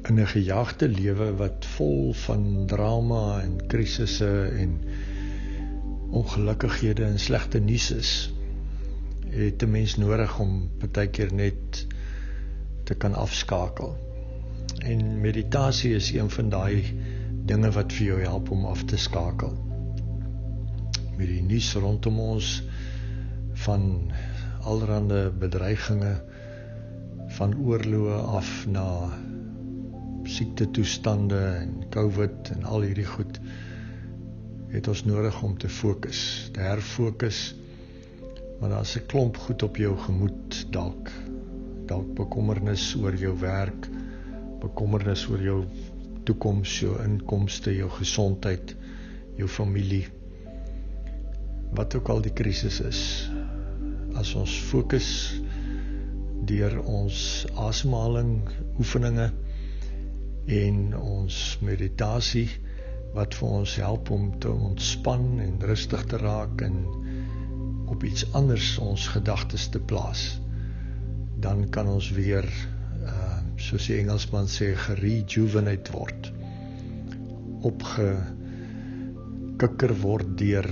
In 'n gejaagde lewe wat vol van drama en krisisse en ongelukkighede en slegte nuus is, het 'n mens nodig om partykeer net te kan afskakel. En meditasie is een van daai dinge wat vir jou help om af te skakel. Met die nuus rondom ons, van allerhande bedreigings, van oorloë af na siektetoestande en COVID en al hierdie goed, het ons nodig om te fokus, te herfokus, want daar is 'n klomp goed op jou gemoed, dalk bekommernis oor jou werk, bekommernis oor jou toekoms, jou inkomste, jou gesondheid, jou familie, wat ook al die krisis is. As ons fokus deur ons asemhaling oefeninge en ons meditasie, wat vir ons help om te ontspan en rustig te raak en op iets anders ons gedagtes te plaas, dan kan ons weer, soos die Engelsman sê, gerejuvenate word, opgekikker word deur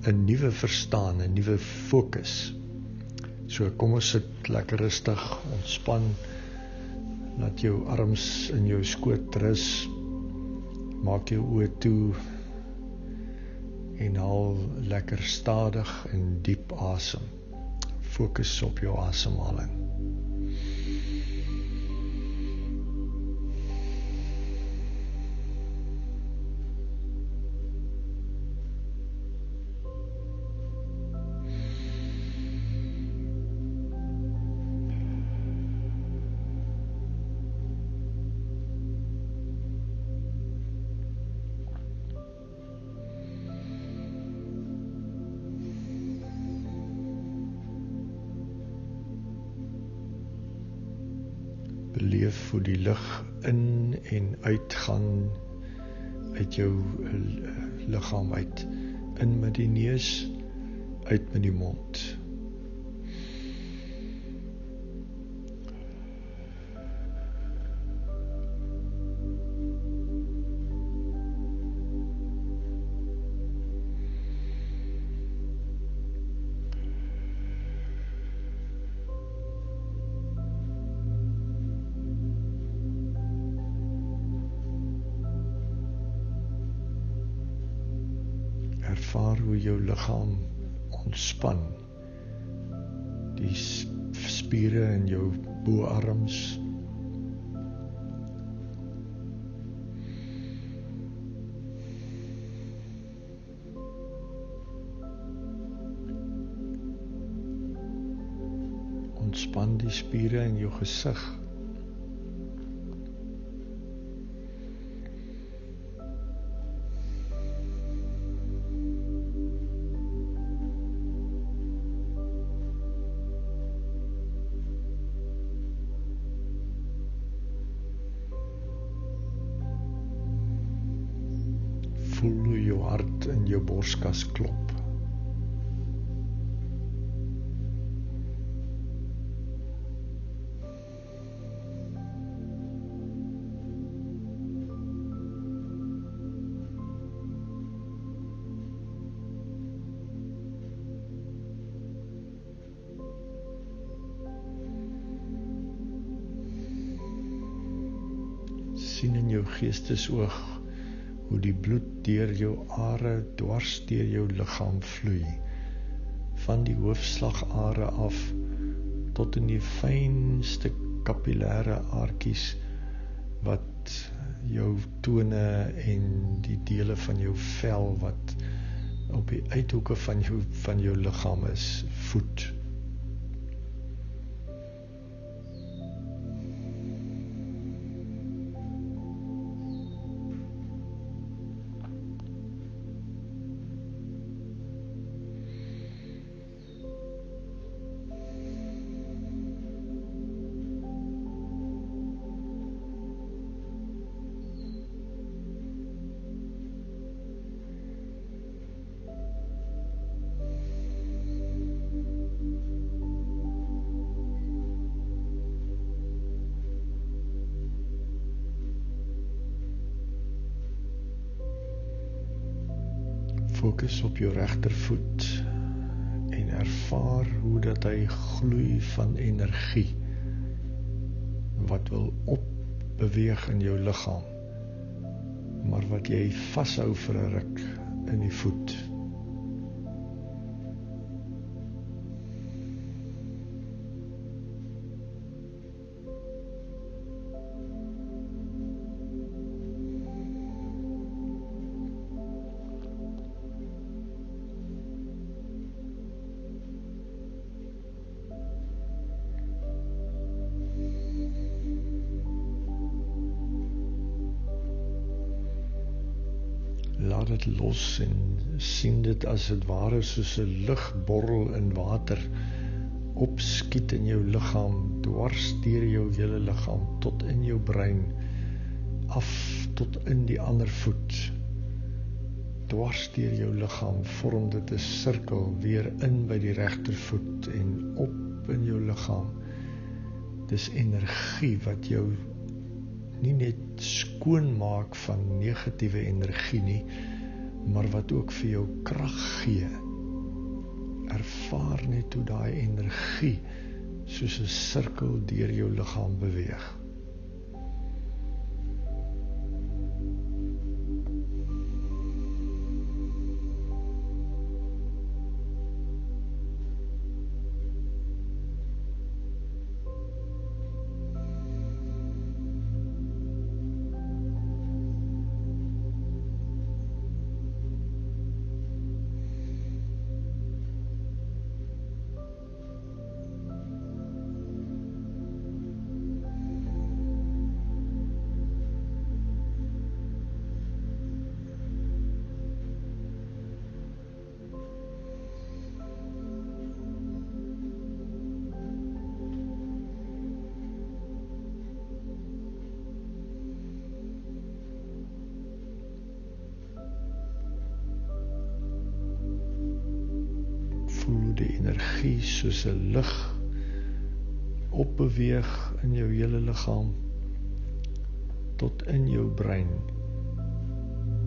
'n nuwe verstaan, 'n nuwe fokus. So kom ons sit lekker rustig, ontspan, laat jou arms in jou skoot rus, maak jou oë toe en haal lekker stadig en diep asem. Fokus op jou asemhaling. Beleef hoe die lug in en uitgaan uit jou liggaam uit. In met die neus, uit met die mond. Ervaar hoe jou liggaam ontspan. Die spiere in jou boarms. Ontspan die spiere in jou gesig. Voel hoe jou hart in jou borskas klop. Sien in jou geestesoog hoe die bloed deur jou are dwars deur jou liggaam vloei, van die hoofslagare af tot in die fynste kapillêre aartjies wat jou tone en die dele van jou vel wat op die uithoeke van jou liggaam is, voed. Fokus op jou regtervoet en ervaar hoe dat hy gloei van energie wat wil opbeweeg in jou liggaam, maar wat jy vashou vir 'n ruk in die voet. Laat dit los en sien dit as het ware soos 'n ligborrel in water opskiet in jou liggaam, dwars deur jou hele liggaam tot in jou brein, af tot in die ander voet. Dwars deur jou liggaam vorm dit 'n sirkel weer in by die regtervoet en op in jou liggaam. Dis energie wat jou nie net skoon maak van negatiewe energie nie, maar wat ook vir jou krag gee. Ervaar net hoe daai energie soos 'n sirkel deur jou liggaam beweeg. Voel die energie soos 'n lig opbeweeg in jou hele liggaam tot in jou brein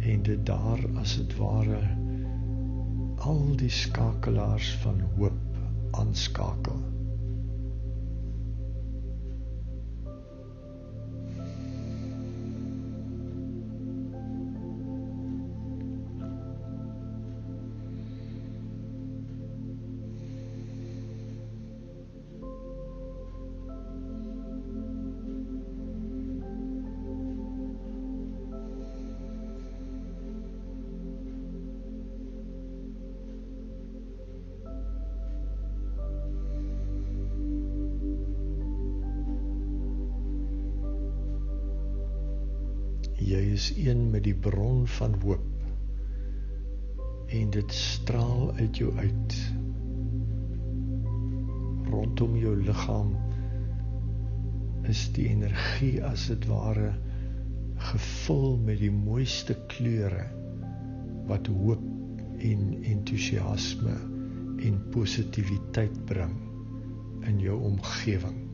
en dit daar as het ware al die skakelaars van hoop aanskakel. Jy is een met die bron van hoop en dit straal uit jou uit. Rondom jou liggaam is die energie as het ware gevul met die mooiste kleure wat hoop en entoesiasme en positiwiteit bring in jou omgewing.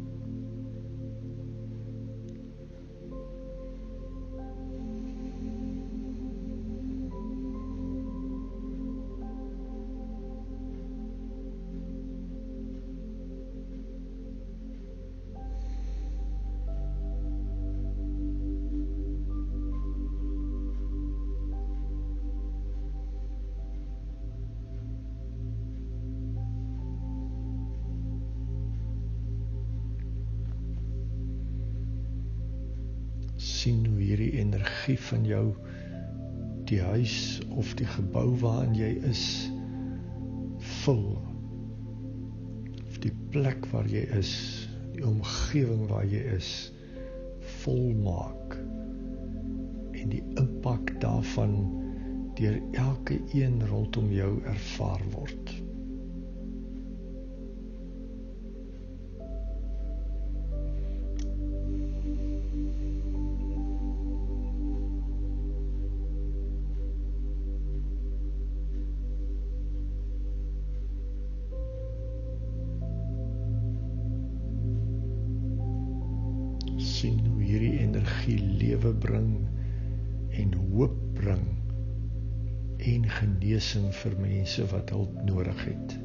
Sien hoe hierdie energie van jou die huis of die gebou waarin jy is vul, of die plek waar jy is, die omgewing waar jy is, volmaak en die impak daarvan deur elke een rondom jou ervaar word. Sien hoe hierdie energie lewe bring en hoop bring en genesing vir mense wat hulp nodig het.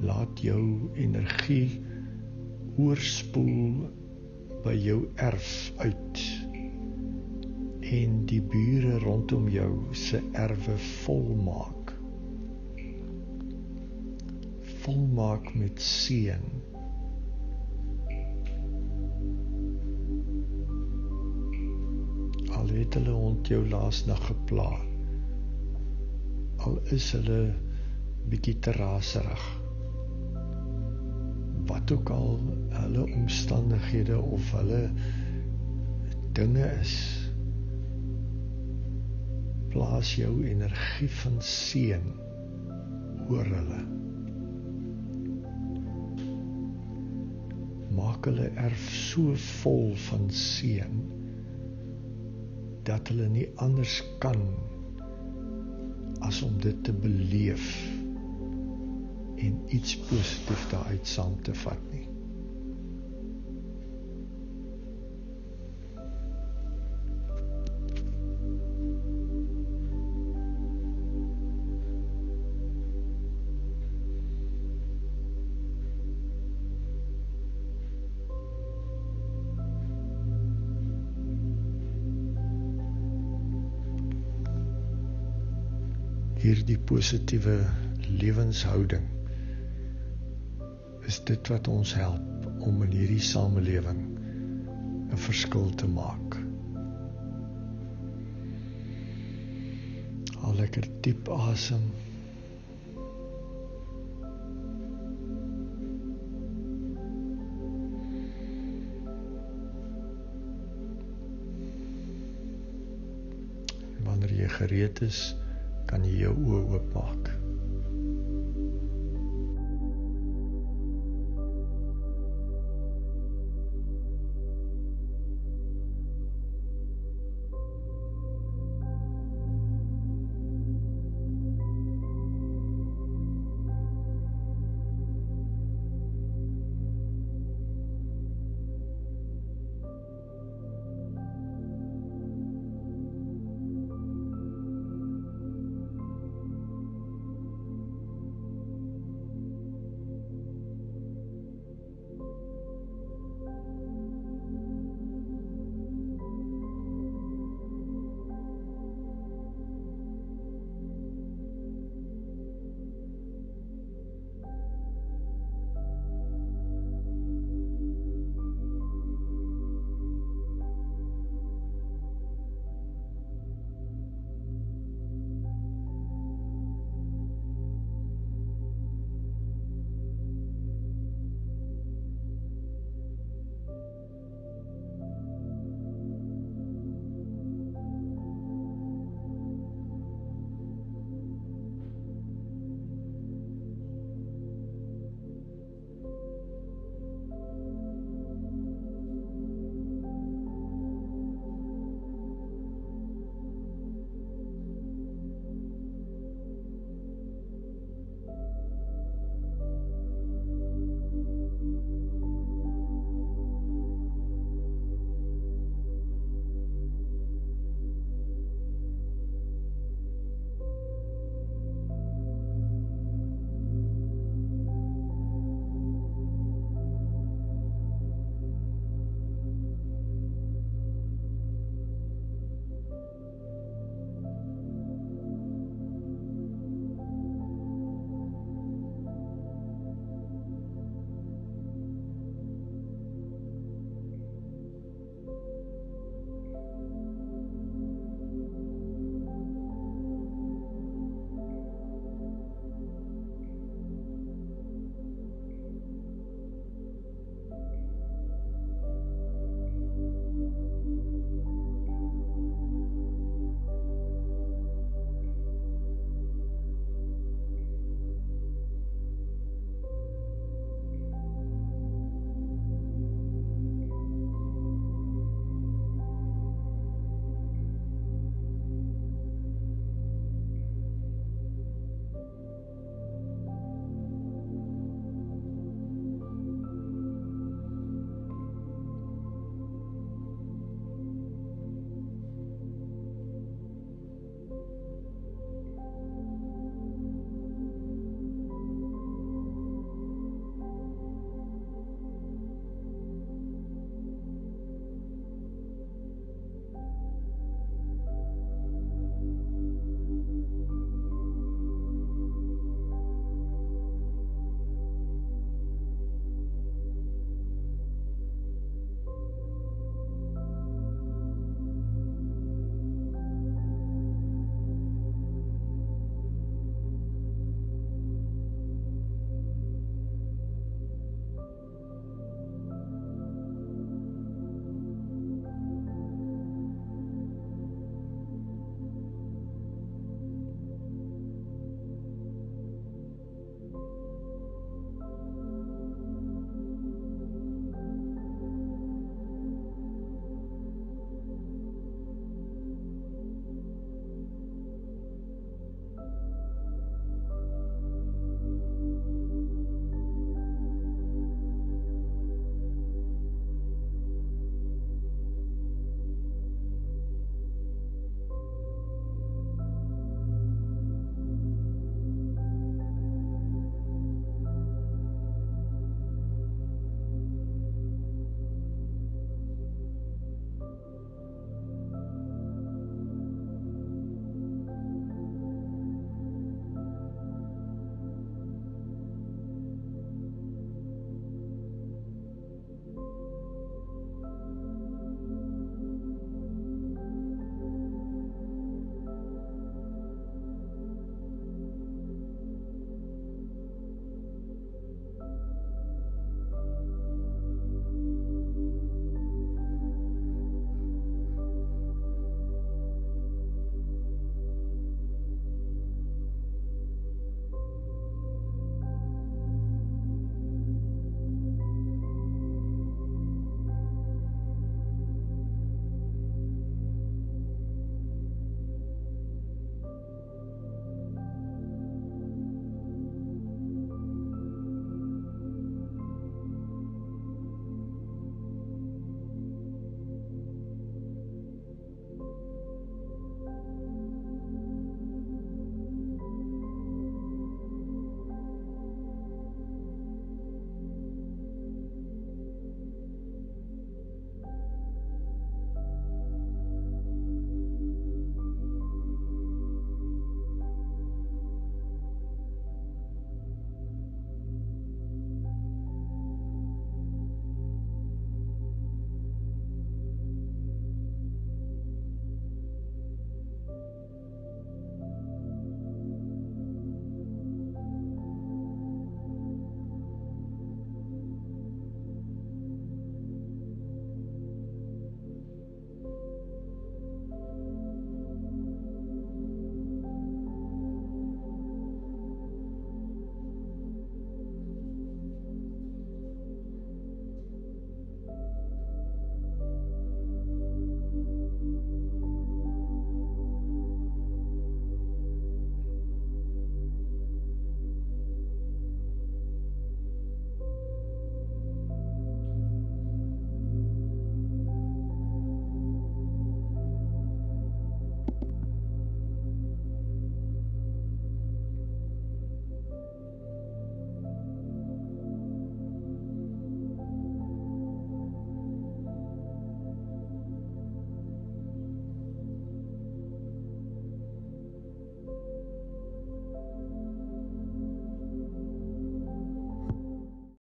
Laat jou energie oorspoel by jou erf uit en die bure rondom jou se erwe volmaak. Volmaak met seën. Al het hulle hond jou laasnag gepla, al is hulle bietjie te raserig, wat ook al hulle omstandighede of hulle dinge is, plaas jou energie van seën oor hulle. Maak hulle erf so vol van seën, dat hulle nie anders kan as om dit te beleef en iets positief daaruit saam te vat nie. Hierdie positiewe lewenshouding is dit wat ons help om in hierdie samelewing 'n verskil te maak. Haal lekker diep asem. Wanneer jy gereed is, kan jy jou oë oopmaak.